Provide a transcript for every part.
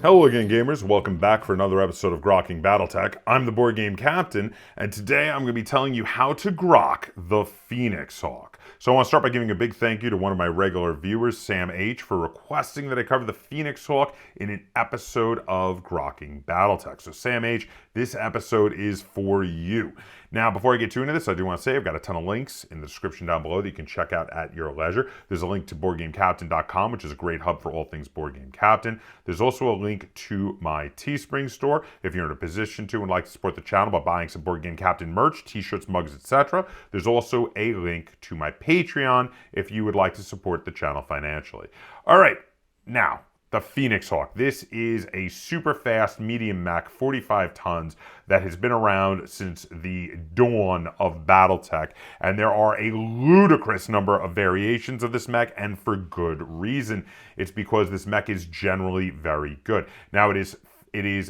Hello again, gamers. Welcome back for another episode of Grokking Battletech. I'm the board game captain, and today I'm going to be telling you how to grok the Phoenix Hawk. So I want to start by giving a big thank you to one of my regular viewers, Sam H., for requesting that I cover the Phoenix Hawk in an episode of Grokking Battletech. So Sam H., this episode is for you. Now, before I get too into this, I do want to say I've got a ton of links in the description down below that you can check out at your leisure. There's a link to BoardGameCaptain.com, which is a great hub for all things Board Game Captain. There's also a link to my Teespring store if you're in a position to and like to support the channel by buying some Board Game Captain merch, t-shirts, mugs, etc. There's also a link to my Patreon if you would like to support the channel financially. All right, now, the Phoenix Hawk. This is a super fast medium mech, 45 tons, that has been around since the dawn of Battletech, and there are a ludicrous number of variations of this mech, and for good reason. It's because this mech is generally very good. Now, it is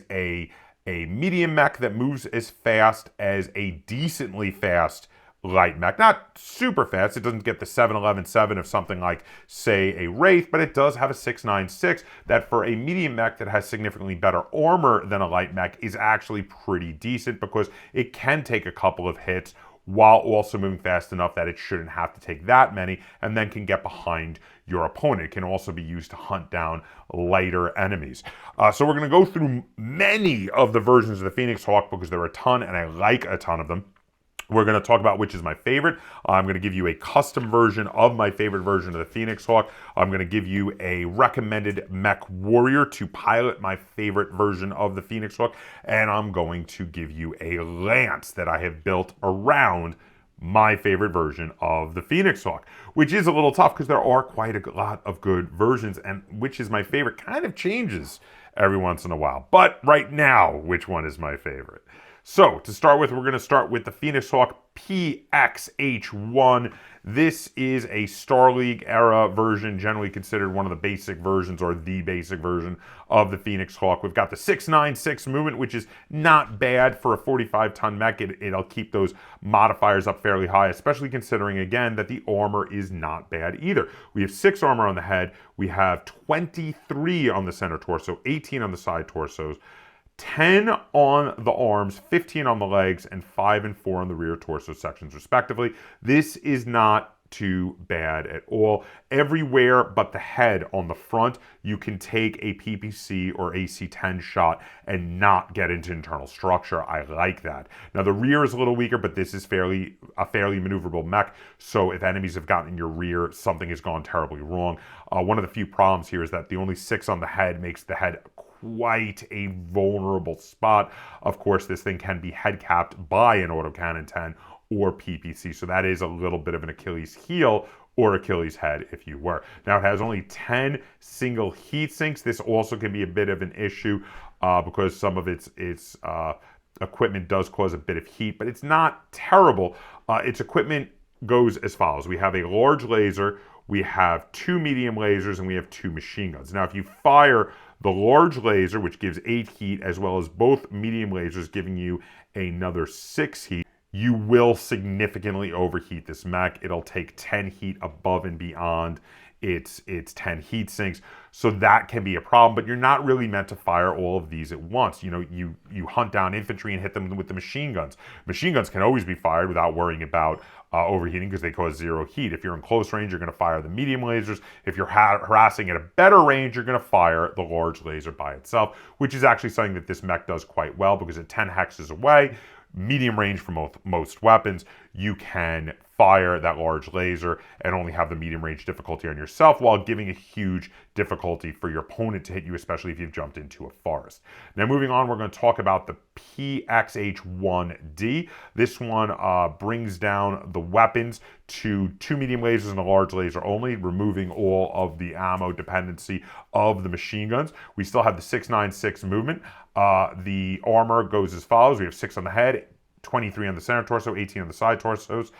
a medium mech that moves as fast as a decently fast light mech. Not super fast. It doesn't get the 7.11.7 of something like, say, a Wraith, but it does have a 6.96 that for a medium mech that has significantly better armor than a light mech is actually pretty decent because it can take a couple of hits while also moving fast enough that it shouldn't have to take that many, and then can get behind your opponent. It can also be used to hunt down lighter enemies. So we're going to go through many of the versions of the Phoenix Hawk because there are a ton, and I like a ton of them. We're going to talk about which is my favorite. I'm going to give you a custom version of my favorite version of the Phoenix Hawk. I'm going to give you a recommended mech warrior to pilot my favorite version of the Phoenix Hawk. And I'm going to give you a lance that I have built around my favorite version of the Phoenix Hawk, which is a little tough because there are quite a lot of good versions, and which is my favorite kind of changes every once in a while. But right now, which one is my favorite? So, to start with, we're going to start with the Phoenix Hawk PXH1. This is a Star League era version, generally considered one of the basic versions or the basic version of the Phoenix Hawk. We've got the 6.96 movement, which is not bad for a 45-ton mech. It'll keep those modifiers up fairly high, especially considering, again, that the armor is not bad either. We have 6 armor on the head. We have 23 on the center torso, 18 on the side torsos, 10 on the arms, 15 on the legs, and 5 and 4 on the rear torso sections, respectively. This is not too bad at all. Everywhere but the head on the front, you can take a PPC or AC-10 shot and not get into internal structure. I like that. Now, the rear is a little weaker, but this is a fairly maneuverable mech, so if enemies have gotten in your rear, something has gone terribly wrong. One of the few problems here is that the only 6 on the head makes the head quite a vulnerable spot. Of course, this thing can be head capped by an autocannon 10 or PPC, so that is a little bit of an Achilles heel or Achilles head, if you were. Now, it has only 10 single heat sinks. This also can be a bit of an issue because some of its equipment does cause a bit of heat, but it's not terrible. Its equipment goes as follows. We have a large laser, we have 2 medium lasers, and we have 2 machine guns. Now, if you fire the large laser, which gives 8 heat, as well as both medium lasers giving you another 6 heat, you will significantly overheat this mech. It'll take 10 heat above and beyond its 10 heat sinks. So that can be a problem, but you're not really meant to fire all of these at once. You know, you hunt down infantry and hit them with the machine guns. Machine guns can always be fired without worrying about overheating because they cause 0 heat. If you're in close range, you're going to fire the medium lasers. If you're harassing at a better range, you're going to fire the large laser by itself, which is actually something that this mech does quite well because at 10 hexes away, medium range for most weapons, you can fire that large laser and only have the medium range difficulty on yourself while giving a huge difficulty for your opponent to hit you, especially if you've jumped into a forest. Now, moving on, we're going to talk about the PXH1D. This one brings down the weapons to 2 medium lasers and a large laser only, removing all of the ammo dependency of the machine guns. We still have the 6.96 movement. The armor goes as follows. We have 6 on the head, 23 on the center torso, 18 on the side torsos,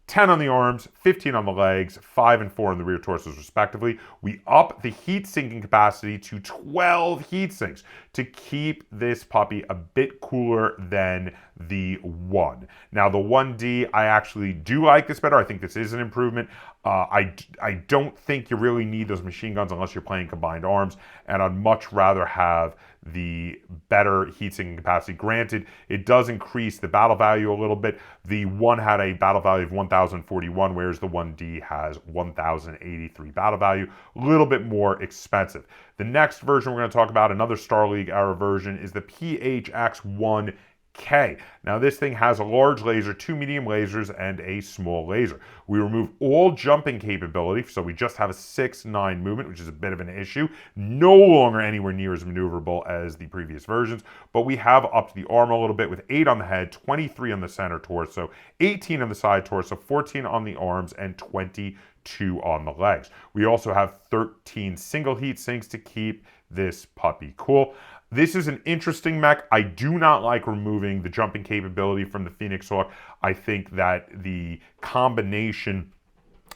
10 on the arms, 15 on the legs, 5 and 4 on the rear torsos, respectively. We up the heat sinking capacity to 12 heat sinks. to keep this puppy a bit cooler than the 1. Now, the 1D, I actually do like this better. I think this is an improvement. I don't think you really need those machine guns unless you're playing combined arms, and I'd much rather have the better heat-sinking capacity. Granted, it does increase the battle value a little bit. The 1 had a battle value of 1,041, whereas the 1D has 1,083 battle value. A little bit more expensive. The next version we're going to talk about, another Star League era version, is the PHX-1K. Now this thing has a large laser, 2 medium lasers, and a small laser. We remove all jumping capability, so we just have a 6-9 movement, which is a bit of an issue. No longer anywhere near as maneuverable as the previous versions, but we have upped the armor a little bit with 8 on the head, 23 on the center torso, 18 on the side torso, 14 on the arms, and 22 on the legs. We also have 13 single heat sinks to keep this puppy cool. This is an interesting mech. I do not like removing the jumping capability from the Phoenix Hawk. I think that the combination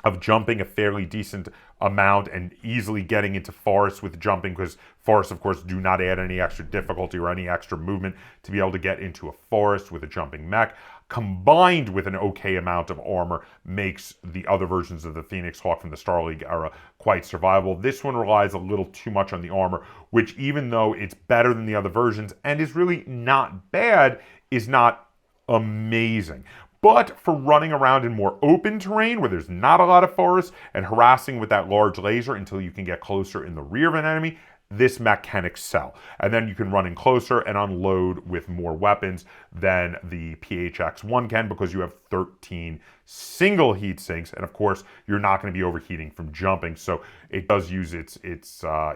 of jumping a fairly decent amount and easily getting into forests with jumping, because forests, of course, do not add any extra difficulty or any extra movement to be able to get into a forest with a jumping mech, combined with an okay amount of armor, makes the other versions of the Phoenix Hawk from the Star League era quite survivable. This one relies a little too much on the armor, which, even though it's better than the other versions and is really not bad, is not amazing. But for running around in more open terrain where there's not a lot of forests and harassing with that large laser until you can get closer in the rear of an enemy, this mech can excel. And then you can run in closer and unload with more weapons than the PHX-1 can, because you have 13 single heat sinks, and of course you're not going to be overheating from jumping, so it does use its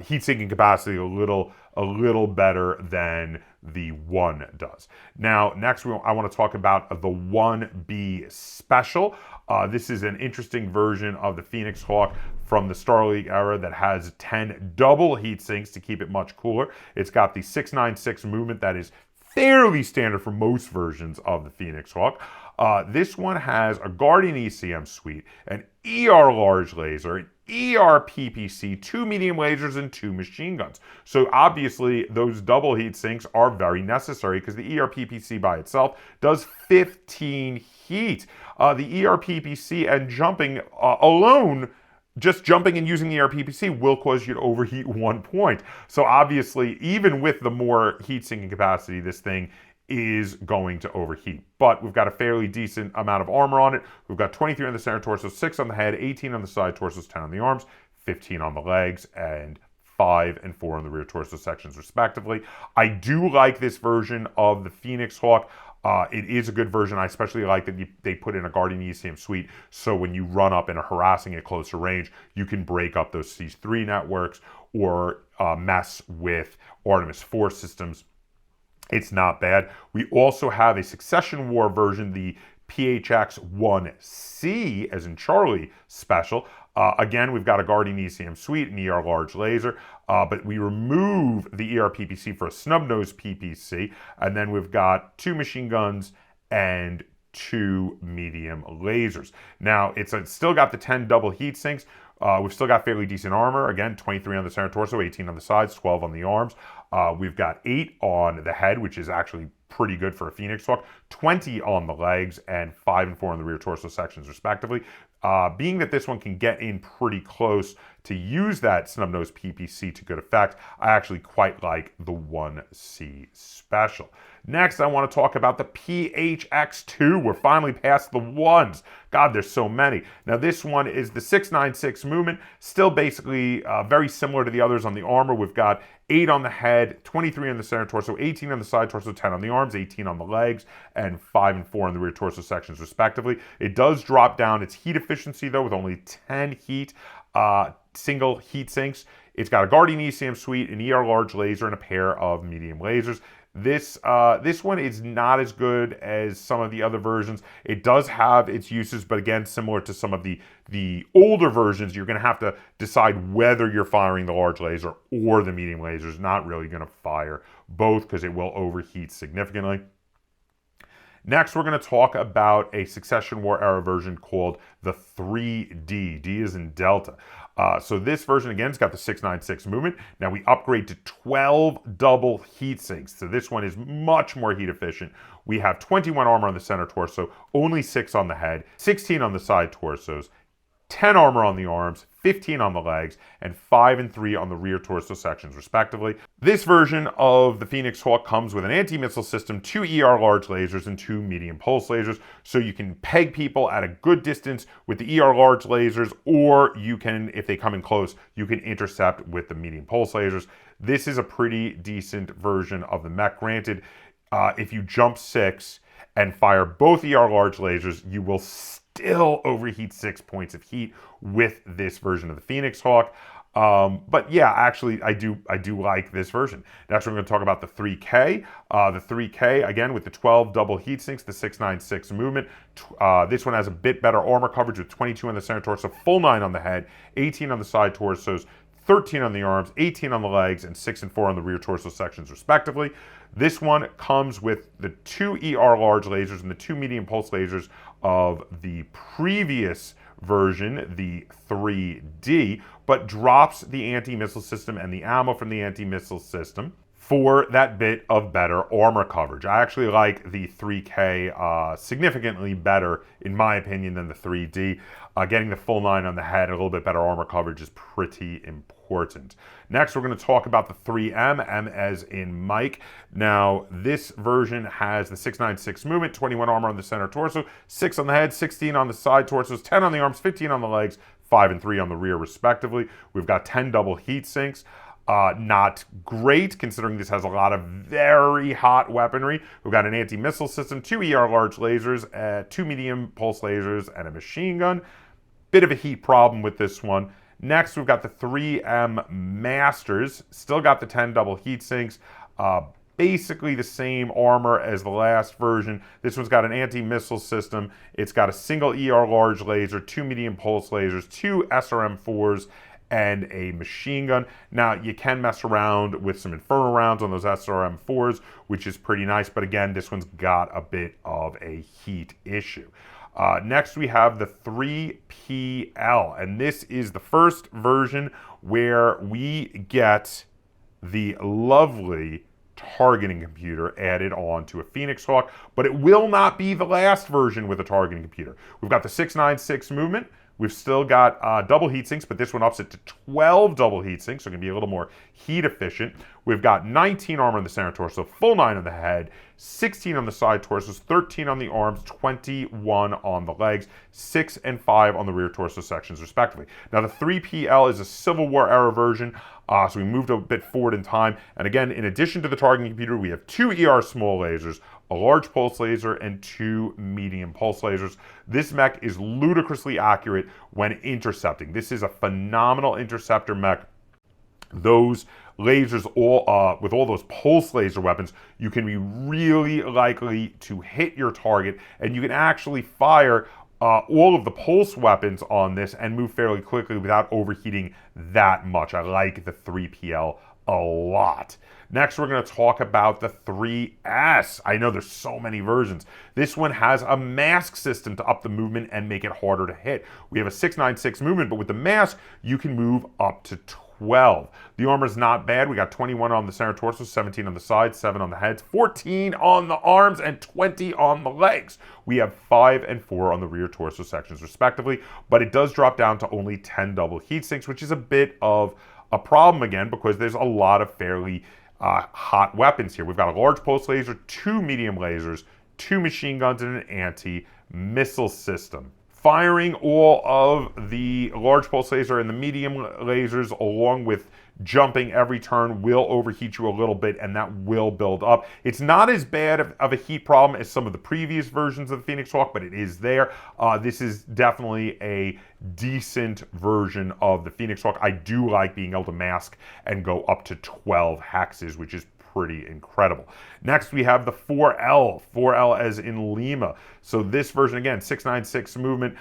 heat sinking capacity a little better than the 1 does. Now, next I want to talk about the 1B Special. This is an interesting version of the Phoenix Hawk from the Star League era that has 10 double heat sinks to keep it much cooler. It's got the 696 movement that is fairly standard for most versions of the Phoenix Hawk. This one has a Guardian ECM suite, an ER large laser, an ER PPC, 2 medium lasers, and 2 machine guns. So obviously those double heat sinks are very necessary, because the ER PPC by itself does 15 heat. The ER PPC and jumping alone, just jumping and using the RPPC will cause you to overheat 1 point. So obviously, even with the more heat sinking capacity, this thing is going to overheat. But we've got a fairly decent amount of armor on it. We've got 23 on the center torso, 6 on the head, 18 on the side torsos, 10 on the arms, 15 on the legs, and 5 and 4 on the rear torso sections, respectively. I do like this version of the Phoenix Hawk. It is a good version. I especially like that they put in a Guardian ECM suite, so when you run up and are harassing at closer range, you can break up those C3 networks or mess with Artemis 4 systems. It's not bad. We also have a Succession War version, the PHX-1C, as in Charlie Special. Again, we've got a Guardian ECM suite, an ER large laser, but we remove the ER PPC for a snub-nose PPC, and then we've got 2 machine guns and 2 medium lasers. Now, it's still got the 10 double heat sinks. We've still got fairly decent armor. Again, 23 on the center torso, 18 on the sides, 12 on the arms. We've got 8 on the head, which is actually pretty good for a Phoenix Hawk, 20 on the legs, and 5 and 4 on the rear torso sections, respectively. Being that this one can get in pretty close to use that snub-nose PPC to good effect, I actually quite like the 1C Special. Next, I want to talk about the PHX-2. We're finally past the 1s. God, there's so many. Now, this one is the 696 movement, still basically very similar to the others on the armor. We've got 8 on the head, 23 on the center torso, 18 on the side torso, 10 on the arms, 18 on the legs, and 5 and 4 on the rear torso sections, respectively. It does drop down its heat efficiency, though, with only 10 heat single heat sinks. It's got a Guardian ECM suite, an ER large laser, and a pair of medium lasers. This one is not as good as some of the other versions. It does have its uses, but again, similar to some of the older versions, you're going to have to decide whether you're firing the large laser or the medium laser. Not really going to fire both, because it will overheat significantly. Next, we're going to talk about a Succession War era version called the 3D. D is in Delta. So this version, again, has got the 696 movement. Now we upgrade to 12 double heat sinks. So this one is much more heat efficient. We have 21 armor on the center torso, only 6 on the head, 16 on the side torsos, 10 armor on the arms, 15 on the legs, and 5 and 3 on the rear torso sections, respectively. This version of the Phoenix Hawk comes with an anti-missile system, 2 ER large lasers, and 2 medium pulse lasers, so you can peg people at a good distance with the ER large lasers, or you can, if they come in close, you can intercept with the medium pulse lasers. This is a pretty decent version of the mech. Granted, if you jump 6 and fire both ER large lasers, you will still overheat 6 points of heat with this version of the Phoenix Hawk. But yeah, actually, I do like this version. Next, we're going to talk about the 3K. The 3K, again, with the 12 double heat sinks, the 696 movement. This one has a bit better armor coverage with 22 on the center torso, full 9 on the head, 18 on the side torsos, 13 on the arms, 18 on the legs, and 6 and 4 on the rear torso sections, respectively. This one comes with the 2 ER large lasers and the 2 medium pulse lasers of the previous version, the 3D, but drops the anti-missile system and the ammo from the anti-missile system for that bit of better armor coverage. I actually like the 3K significantly better, in my opinion, than the 3D. Getting the full 9 on the head, a little bit better armor coverage is pretty important. Next, we're going to talk about the 3M, M as in Mike. Now, this version has the 696 movement, 21 armor on the center torso, 6 on the head, 16 on the side torsos, 10 on the arms, 15 on the legs, 5 and 3 on the rear, respectively. We've got 10 double heat sinks. Not great, considering this has a lot of very hot weaponry. We've got an anti-missile system, 2 ER large lasers, 2 medium pulse lasers, and a machine gun. Bit of a heat problem with this one. Next, we've got the 3M Masters. Still got the 10 double heat sinks. Basically the same armor as the last version. This one's got an anti-missile system. It's got a single ER large laser, 2 medium pulse lasers, 2 SRM-4s, and a machine gun. Now, you can mess around with some Inferno rounds on those SRM-4s, which is pretty nice, but again, this one's got a bit of a heat issue. Next, we have the 3PL, and this is the first version where we get the lovely targeting computer added on to a Phoenix Hawk, but it will not be the last version with a targeting computer. We've got the 696 movement. We've still got double heat sinks, but this one ups it to 12 double heat sinks, so it can be a little more heat efficient. We've got 19 armor on the center torso, full 9 on the head, 16 on the side torsos, 13 on the arms, 21 on the legs, 6 and 5 on the rear torso sections, respectively. Now, the 3PL is a Civil War era version, so we moved a bit forward in time. And again, in addition to the targeting computer, we have 2 ER small lasers, a large pulse laser, and 2 medium pulse lasers. This mech is ludicrously accurate when intercepting. This is a phenomenal interceptor mech. Those lasers, with all those pulse laser weapons, you can be really likely to hit your target, and you can actually fire all of the pulse weapons on this and move fairly quickly without overheating that much. I like the 3PL a lot. Next, we're going to talk about the 3S. I know there's so many versions. This one has a mask system to up the movement and make it harder to hit. We have a 696 movement, but with the mask, you can move up to 12. The armor's not bad. We got 21 on the center torso, 17 on the sides, 7 on the heads, 14 on the arms, and 20 on the legs. We have 5 and 4 on the rear torso sections, respectively, but it does drop down to only 10 double heat sinks, which is a bit of a problem again, because there's a lot of fairly hot weapons here. We've got a large pulse laser, 2 medium lasers, 2 machine guns, and an anti-missile system. Firing all of the large pulse laser and the medium lasers along with jumping every turn will overheat you a little bit, and that will build up. It's not as bad of a heat problem as some of the previous versions of the Phoenix Hawk, but it is there. This is definitely a decent version of the Phoenix Hawk. I do like being able to mask and go up to 12 hexes, which is pretty incredible. Next, we have the 4L, 4L as in Lima. So this version, again, 696 movement,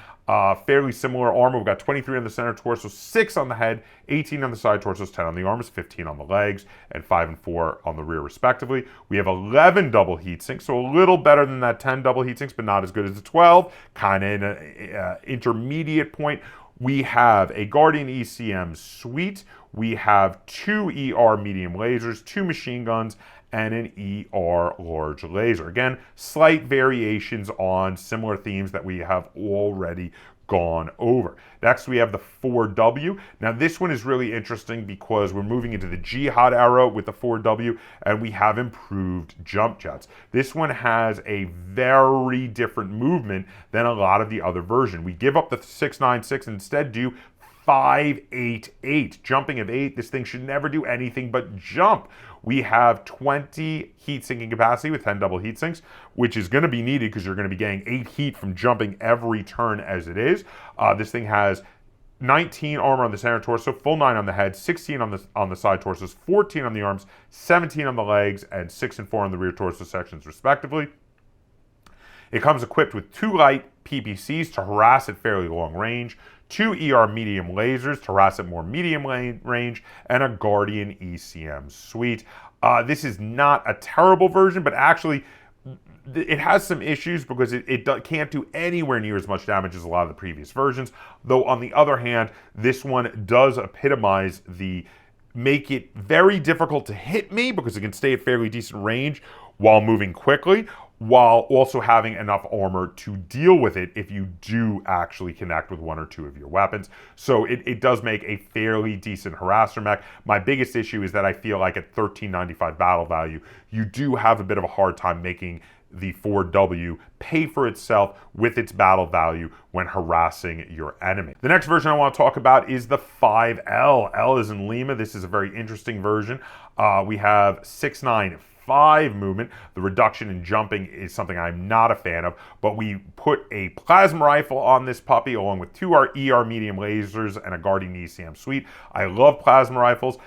fairly similar armor. We've got 23 on the center torso, 6 on the head, 18 on the side torsos, 10 on the arms, 15 on the legs, and 5 and 4 on the rear, respectively. We have 11 double heat sinks, so a little better than that 10 double heat sinks, but not as good as the 12, kind of in an intermediate point. We have a Guardian ECM suite. We have 2 ER medium lasers, 2 machine guns, and an ER large laser. Again, slight variations on similar themes that we have already gone over. Next, we have the 4W. Now, this one is really interesting because we're moving into the Jihad era with the 4W, and we have improved jump jets. This one has a very different movement than a lot of the other version. We give up the 696 and instead do 588. Jumping of 8, this thing should never do anything but jump. We have 20 heat sinking capacity with 10 double heat sinks, which is going to be needed because you're going to be getting 8 heat from jumping every turn as it is. This thing has 19 armor on the center torso, full 9 on the head, 16 on the side torsos, 14 on the arms, 17 on the legs, and 6 and 4 on the rear torso sections, respectively. It comes equipped with 2 light PPCs to harass at fairly long range, 2 ER medium lasers to harass at more medium range, and a Guardian ECM suite. This is not a terrible version, but actually it has some issues because it can't do anywhere near as much damage as a lot of the previous versions. Though on the other hand, this one does epitomize make it very difficult to hit me because it can stay at fairly decent range while moving quickly, while also having enough armor to deal with it if you do actually connect with 1 or 2 of your weapons. So it does make a fairly decent harasser mech. My biggest issue is that I feel like at $13.95 battle value, you do have a bit of a hard time making the 4W pay for itself with its battle value when harassing your enemy. The next version I want to talk about is the 5L. L is in Lima. This is a very interesting version. We have 695 movement. The reduction in jumping is something I'm not a fan of, but we put a plasma rifle on this puppy along with 2 ER medium lasers and a Guardian ECM suite. I love plasma rifles.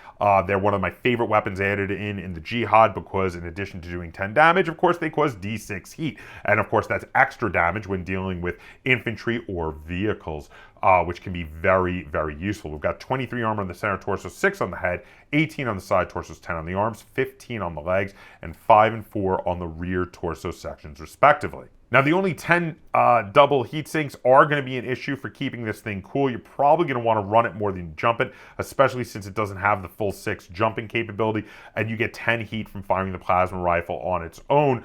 They're one of my favorite weapons added in the Jihad because in addition to doing 10 damage, of course, they cause D6 heat. And of course, that's extra damage when dealing with infantry or vehicles, which can be very, very useful. We've got 23 armor on the center torso, 6 on the head, 18 on the side torsos, 10 on the arms, 15 on the legs, and 5 and 4 on the rear torso sections, respectively. Now, the only 10 double heat sinks are going to be an issue for keeping this thing cool. You're probably going to want to run it more than jump it, especially since it doesn't have the full 6 jumping capability, and you get 10 heat from firing the plasma rifle on its own,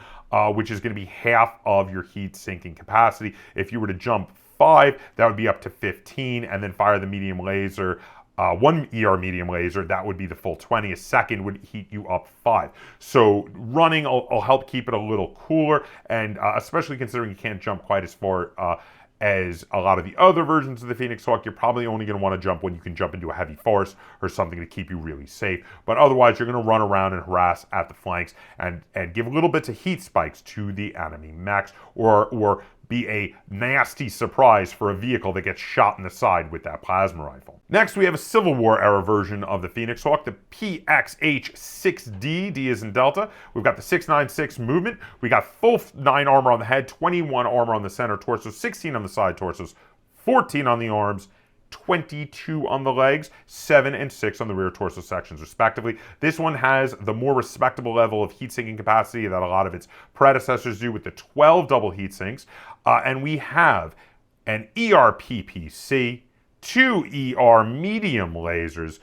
which is going to be half of your heat sinking capacity. If you were to jump 5, that would be up to 15, and then fire the medium laser, 1 ER medium laser, that would be the full 20. A second would heat you up 5. So running will help keep it a little cooler, and especially considering you can't jump quite as far as a lot of the other versions of the Phoenix Hawk, you're probably only going to want to jump when you can jump into a heavy forest or something to keep you really safe. But otherwise, you're going to run around and harass at the flanks and give little bits of heat spikes to the enemy mechs, or be a nasty surprise for a vehicle that gets shot in the side with that plasma rifle. Next, we have a Civil War era version of the Phoenix Hawk, the PXH-6D, D is in Delta. We've got the 696 movement. We got full 9 armor on the head, 21 armor on the center torso, 16 on the side torsos, 14 on the arms, 22 on the legs, 7 and 6 on the rear torso sections, respectively. This one has the more respectable level of heat sinking capacity that a lot of its predecessors do with the 12 double heat sinks. And we have an ERPPC, 2 ER medium lasers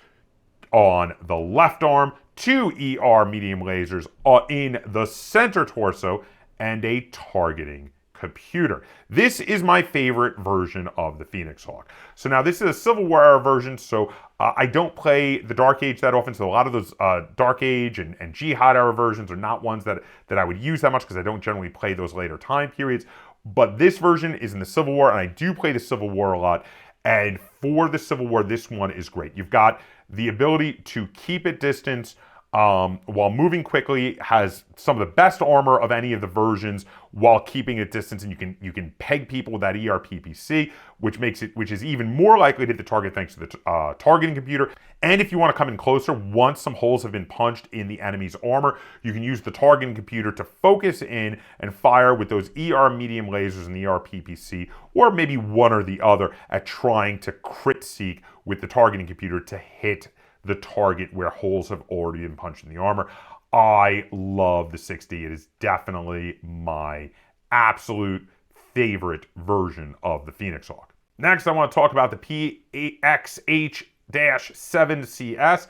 on the left arm, 2 ER medium lasers in the center torso, and a targeting computer. This is my favorite version of the Phoenix Hawk. So now this is a Civil War era version, so I don't play the Dark Age that often, so a lot of those Dark Age and Jihad era versions are not ones that I would use that much because I don't generally play those later time periods. But this version is in the Civil War, and I do play the Civil War a lot. And for the Civil War, this one is great. You've got the ability to keep at distance while moving quickly, has some of the best armor of any of the versions while keeping it distance, and you can peg people with that ERPPC, which is even more likely to hit the target thanks to the targeting computer. And if you want to come in closer, once some holes have been punched in the enemy's armor, you can use the targeting computer to focus in and fire with those ER medium lasers and the ERPPC, or maybe one or the other, at trying to crit seek with the targeting computer to hit the target where holes have already been punched in the armor. I love the 6D. It is definitely my absolute favorite version of the Phoenix Hawk. Next, I want to talk about the PXH-7CS.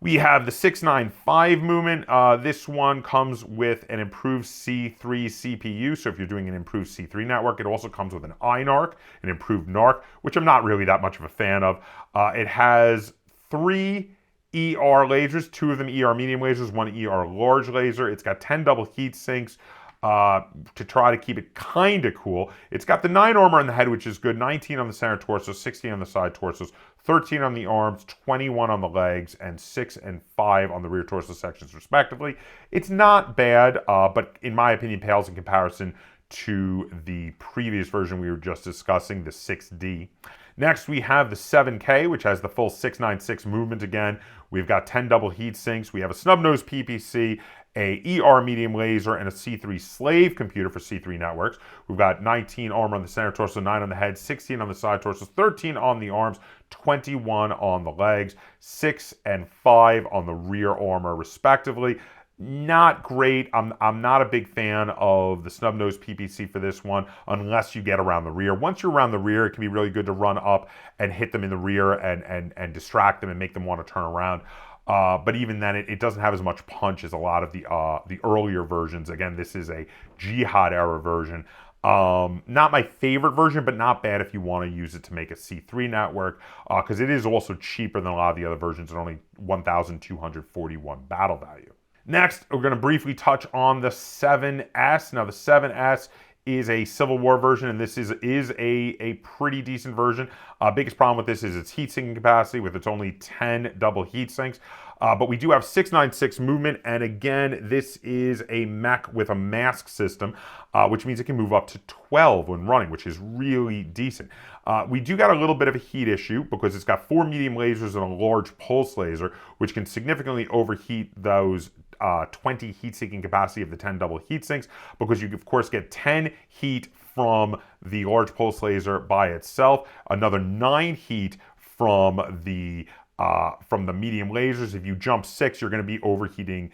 We have the 695 movement. This one comes with an improved C3 CPU. So if you're doing an improved C3 network, it also comes with an iNarc, an improved NARC, which I'm not really that much of a fan of. It has 3 ER lasers, 2 of them ER medium lasers, 1 ER large laser. It's got 10 double heat sinks to try to keep it kind of cool. It's got the 9 armor on the head, which is good, 19 on the center torso, 16 on the side torsos, 13 on the arms, 21 on the legs, and 6 and 5 on the rear torso sections, respectively. It's not bad, but in my opinion, pales in comparison to the previous version we were just discussing, the 6D. Next, we have the 7K, which has the full 696 movement again. We've got 10 double heat sinks. We have a snub-nose PPC, a ER medium laser, and a C3 slave computer for C3 networks. We've got 19 armor on the center torso, 9 on the head, 16 on the side torso, 13 on the arms, 21 on the legs, 6 and 5 on the rear armor, respectively. Not great. I'm not a big fan of the snub-nose PPC for this one unless you get around the rear. Once you're around the rear, it can be really good to run up and hit them in the rear and distract them and make them want to turn around. But even then, it doesn't have as much punch as a lot of the earlier versions. Again, this is a Jihad era version. Not my favorite version, but not bad if you want to use it to make a C3 network, because it is also cheaper than a lot of the other versions at only 1,241 battle value. Next, we're going to briefly touch on the 7S. Now, the 7S is a Civil War version, and this is a pretty decent version. Biggest problem with this is its heat sinking capacity, with its only 10 double heat sinks. But we do have 696 movement, and again, this is a mech with a mask system, which means it can move up to 12 when running, which is really decent. We do got a little bit of a heat issue because it's got 4 medium lasers and a large pulse laser, which can significantly overheat those 20 heat-seeking capacity of the 10 double heat sinks, because you of course get 10 heat from the large pulse laser by itself, another 9 heat from the medium lasers. If you jump 6, you're going to be overheating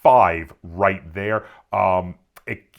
5 right there.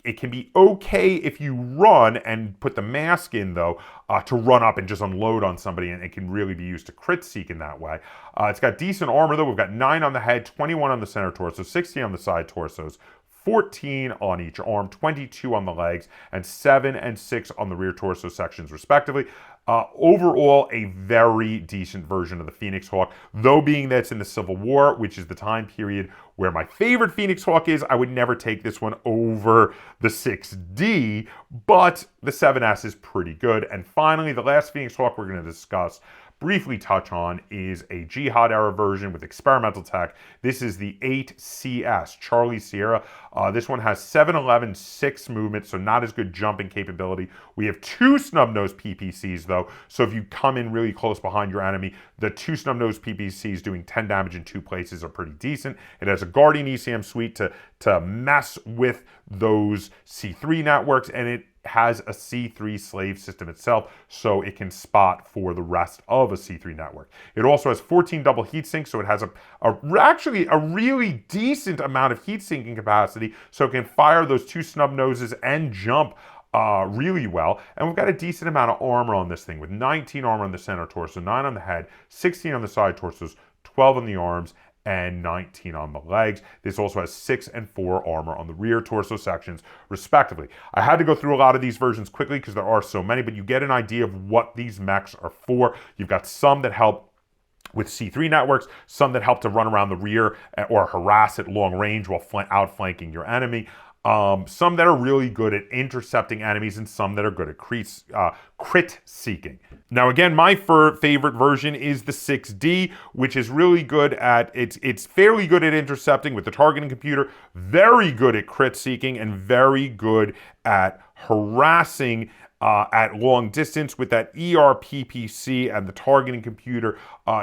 It can be okay if you run and put the mask in, though, to run up and just unload on somebody, and it can really be used to crit seek in that way. It's got decent armor, though. We've got 9 on the head, 21 on the center torso, 16 on the side torsos, 14 on each arm, 22 on the legs, and 7 and 6 on the rear torso sections, respectively. Overall, a very decent version of the Phoenix Hawk, though being that it's in the Civil War, which is the time period where my favorite Phoenix Hawk is, I would never take this one over the 6D, but the 7S is pretty good. And finally, the last Phoenix Hawk we're going to discuss, briefly touch on, is a Jihad era version with experimental tech. This is the 8CS, Charlie Sierra. This one has 711 6 movement, so not as good jumping capability. We have 2 snub-nose PPCs, though, so if you come in really close behind your enemy, the 2 snub-nose PPCs doing 10 damage in 2 places are pretty decent. It has a Guardian ECM suite to mess with those C3 networks, and it has a C3 slave system itself, so it can spot for the rest of a C3 network. It also has 14 double heat sinks, so it has actually a really decent amount of heat sinking capacity, so it can fire those 2 snub noses and jump really well. And we've got a decent amount of armor on this thing, with 19 armor on the center torso, 9 on the head, 16 on the side torsos, 12 on the arms, and 19 on the legs. This also has 6 and 4 armor on the rear torso sections, respectively. I had to go through a lot of these versions quickly because there are so many, but you get an idea of what these mechs are for. You've got some that help with C3 networks, some that help to run around the rear or harass at long range while outflanking your enemy. some that are really good at intercepting enemies, and some that are good at crit seeking. Now, again, my favorite version is the 6D, which is really good at, it's fairly good at intercepting with the targeting computer, very good at crit seeking, and very good at harassing at long distance. With that ERPPC and the targeting computer,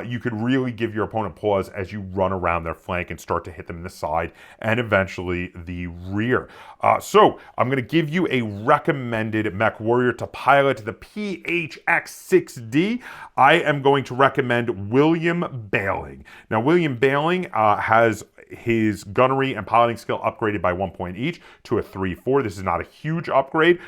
you could really give your opponent pause as you run around their flank and start to hit them in the side and eventually the rear. So I'm going to give you a recommended mech warrior to pilot the PHX-6D. I am going to recommend William Baling. Now, William Baling has his gunnery and piloting skill upgraded by 1 point each to a 3-4. This is not a huge upgrade,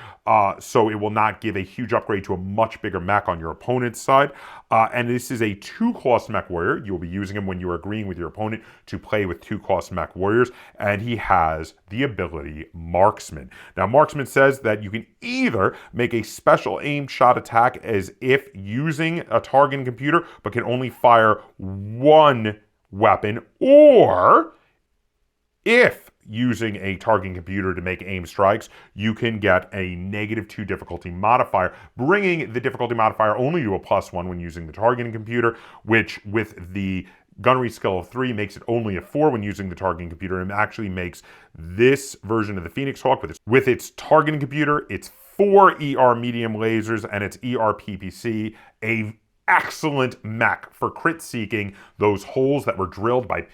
so it will not give a huge upgrade to a much bigger mech on your opponent's side. And this is a 2-cost mech warrior. You'll be using him when you're agreeing with your opponent to play with 2-cost mech warriors, and he has the ability Marksman. Now, Marksman says that you can either make a special aimed shot attack as if using a targeting computer, but can only fire one weapon, or if using a targeting computer to make aim strikes, you can get a -2 difficulty modifier, bringing the difficulty modifier only to a +1 when using the targeting computer, which with the gunnery skill of 3 makes it only a 4 when using the targeting computer, and actually makes this version of the Phoenix Hawk with its targeting computer, its 4 ER medium lasers, and its ERPPC, a excellent mech for crit seeking those holes that were drilled by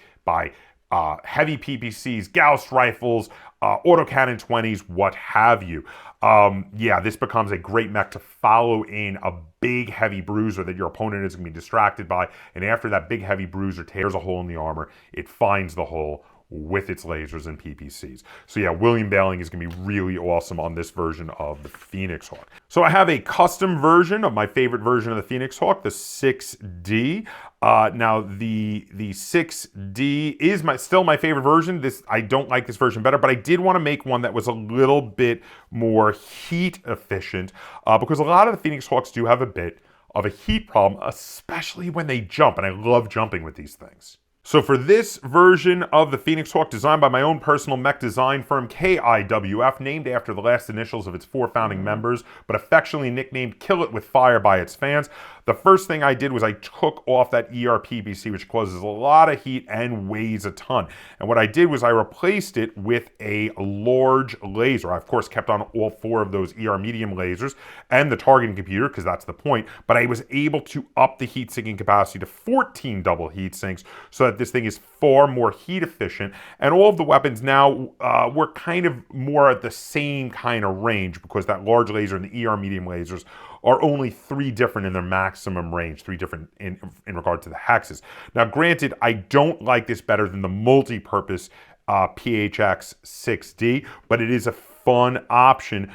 heavy PPCs, Gauss rifles, autocannon 20s, what have you. Yeah, this becomes a great mech to follow in a big heavy bruiser that your opponent is going to be distracted by, and after that big heavy bruiser tears a hole in the armor, it finds the hole with its lasers and PPCs. So yeah, William Baling is going to be really awesome on this version of the Phoenix Hawk. So I have a custom version of my favorite version of the Phoenix Hawk, the 6D. Now the 6D is still my favorite version. I don't like this version better, but I did want to make one that was a little bit more heat efficient, because a lot of the Phoenix Hawks do have a bit of a heat problem, especially when they jump, and I love jumping with these things. So for this version of the Phoenix Hawk, designed by my own personal mech design firm, KIWF, named after the last initials of its 4 founding members, but affectionately nicknamed Kill It With Fire by its fans, the first thing I did was I took off that ERPPC, which causes a lot of heat and weighs a ton. And what I did was I replaced it with a large laser. I, of course, kept on all 4 of those ER medium lasers and the targeting computer, because that's the point, but I was able to up the heat sinking capacity to 14 double heat sinks, so that this thing is far more heat efficient. And all of the weapons now were kind of more at the same kind of range, because that large laser and the ER medium lasers are only 3 different in their maximum range, 3 different in regard to the hexes. Now, granted, I don't like this better than the multi-purpose PHX 6D, but it is a fun option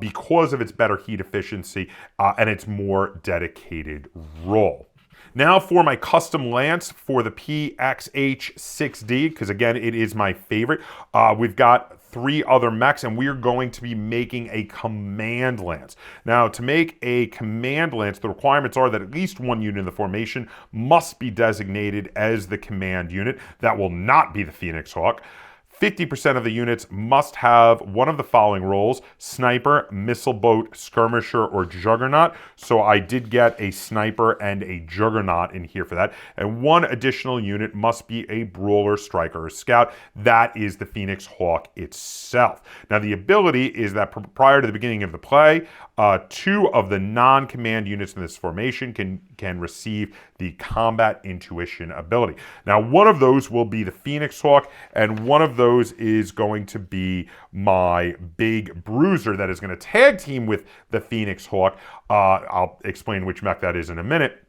because of its better heat efficiency and its more dedicated role. Now for my custom lance for the PXH-6D, because again, it is my favorite. We've got 3 other mechs, and we're going to be making a command lance. Now, to make a command lance, the requirements are that at least 1 unit in the formation must be designated as the command unit. That will not be the Phoenix Hawk. 50% of the units must have one of the following roles: sniper, missile boat, skirmisher, or juggernaut. So I did get a sniper and a juggernaut in here for that. And 1 additional unit must be a brawler, striker, or scout. That is the Phoenix Hawk itself. Now, the ability is that prior to the beginning of the play, 2 of the non-command units in this formation can receive the combat intuition ability. Now, one of those will be the Phoenix Hawk, and one of those is going to be my big bruiser that is going to tag team with the Phoenix Hawk. I'll explain which mech that is in a minute.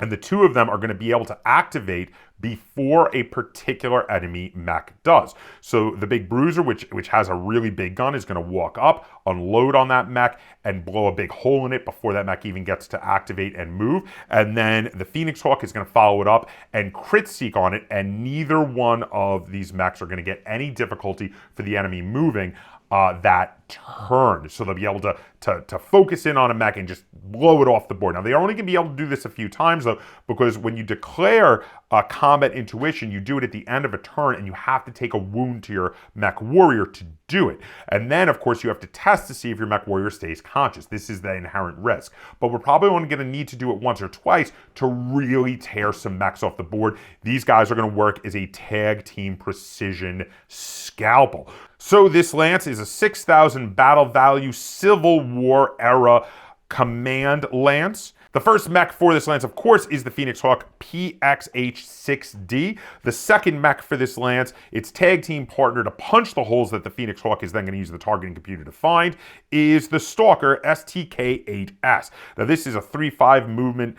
And the 2 of them are going to be able to activate before a particular enemy mech does. So the big bruiser, which has a really big gun, is going to walk up, unload on that mech, and blow a big hole in it before that mech even gets to activate and move. And then the Phoenix Hawk is going to follow it up and crit seek on it, and neither one of these mechs are going to get any difficulty for the enemy moving that turn. So they'll be able to focus in on a mech and just blow it off the board. Now, they're only going to be able to do this a few times, though, because when you declare combat intuition, you do it at the end of a turn, and you have to take a wound to your mech warrior to do it. And then, of course, you have to test to see if your mech warrior stays conscious. This is the inherent risk. But we're probably only going to need to do it once or twice to really tear some mechs off the board. These guys are going to work as a tag team precision scalpel. So this lance is a 6,000 battle value Civil War era command lance. The first mech for this lance, of course, is the Phoenix Hawk PXH-6D. The second mech for this lance, its tag team partner to punch the holes that the Phoenix Hawk is then going to use the targeting computer to find, is the Stalker STK-8S. Now, this is a 3-5 movement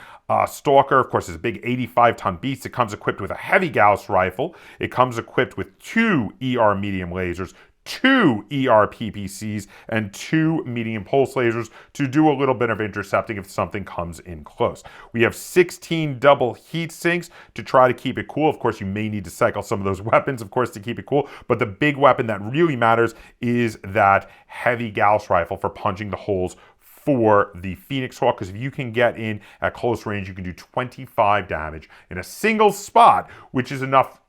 Stalker. Of course, it's a big 85-ton beast. It comes equipped with a heavy Gauss rifle. It comes equipped with 2 ER medium lasers, 2 ER PPCs, and 2 medium pulse lasers to do a little bit of intercepting if something comes in close. We have 16 double heat sinks to try to keep it cool. Of course, you may need to cycle some of those weapons, of course, to keep it cool, but the big weapon that really matters is that heavy Gauss rifle for punching the holes for the Phoenix Hawk, because if you can get in at close range, you can do 25 damage in a single spot, which is enough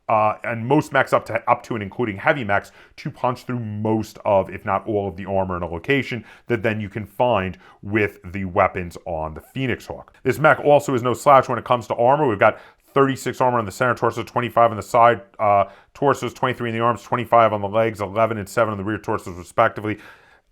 and most mechs up to and including heavy mechs to punch through most of, if not all of the armor in a location that then you can find with the weapons on the Phoenix Hawk. This mech also is no slouch when it comes to armor. We've got 36 armor on the center torso, 25 on the side torsos, 23 in the arms, 25 on the legs, 11 and 7 on the rear torsos respectively,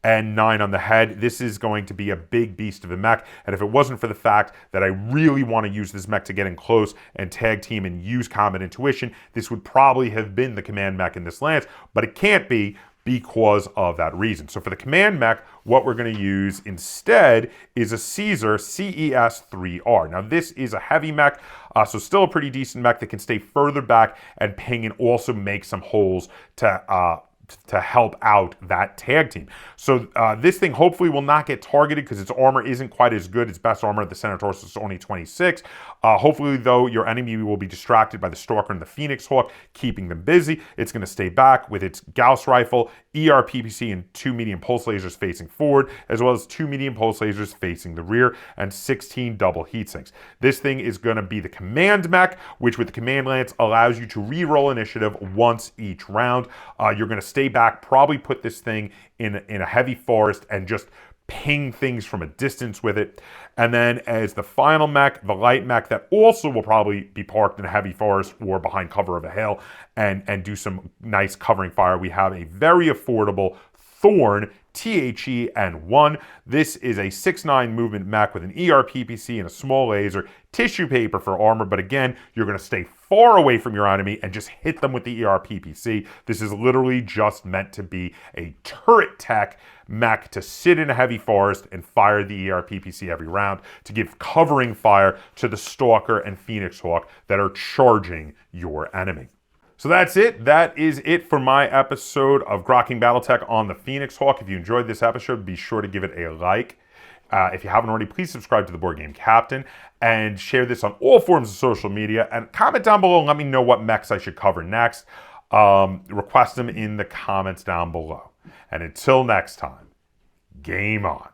and 9 on the head. This is going to be a big beast of a mech, and if it wasn't for the fact that I really want to use this mech to get in close and tag team and use combat intuition, this would probably have been the command mech in this lance, but it can't be because of that reason. So for the command mech, what we're going to use instead is a Caesar CES-3R. Now this is a heavy mech, so still a pretty decent mech that can stay further back and ping and also make some holes to help out that tag team. So this thing hopefully will not get targeted because its armor isn't quite as good. Its best armor at the center torso is only 26. Hopefully, though, your enemy will be distracted by the Stalker and the Phoenix Hawk, keeping them busy. It's going to stay back with its Gauss rifle, ER PPC, and 2 medium pulse lasers facing forward, as well as 2 medium pulse lasers facing the rear, and 16 double heat sinks. This thing is going to be the command mech, which with the command lance allows you to re-roll initiative once each round. You're going to stay back, probably put this thing in a heavy forest and just ping things from a distance with it. And then as the final mech, the light mech that also will probably be parked in a heavy forest or behind cover of a hill and do some nice covering fire, we have a very affordable Thorn THE-N1. This is a 6'9 movement mech with an ER PPC and a small laser, tissue paper for armor, but again, you're going to stay far away from your enemy and just hit them with the ER PPC. This is literally just meant to be a turret tech mech to sit in a heavy forest and fire the ER PPC every round to give covering fire to the Stalker and Phoenix Hawk that are charging your enemy. So that's it. That is it for my episode of Grokking Battletech on the Phoenix Hawk. If you enjoyed this episode, be sure to give it a like. If you haven't already, please subscribe to the board game Captain and share this on all forms of social media. And comment down below and let me know what mechs I should cover next. Request them in the comments down below. And until next time, game on.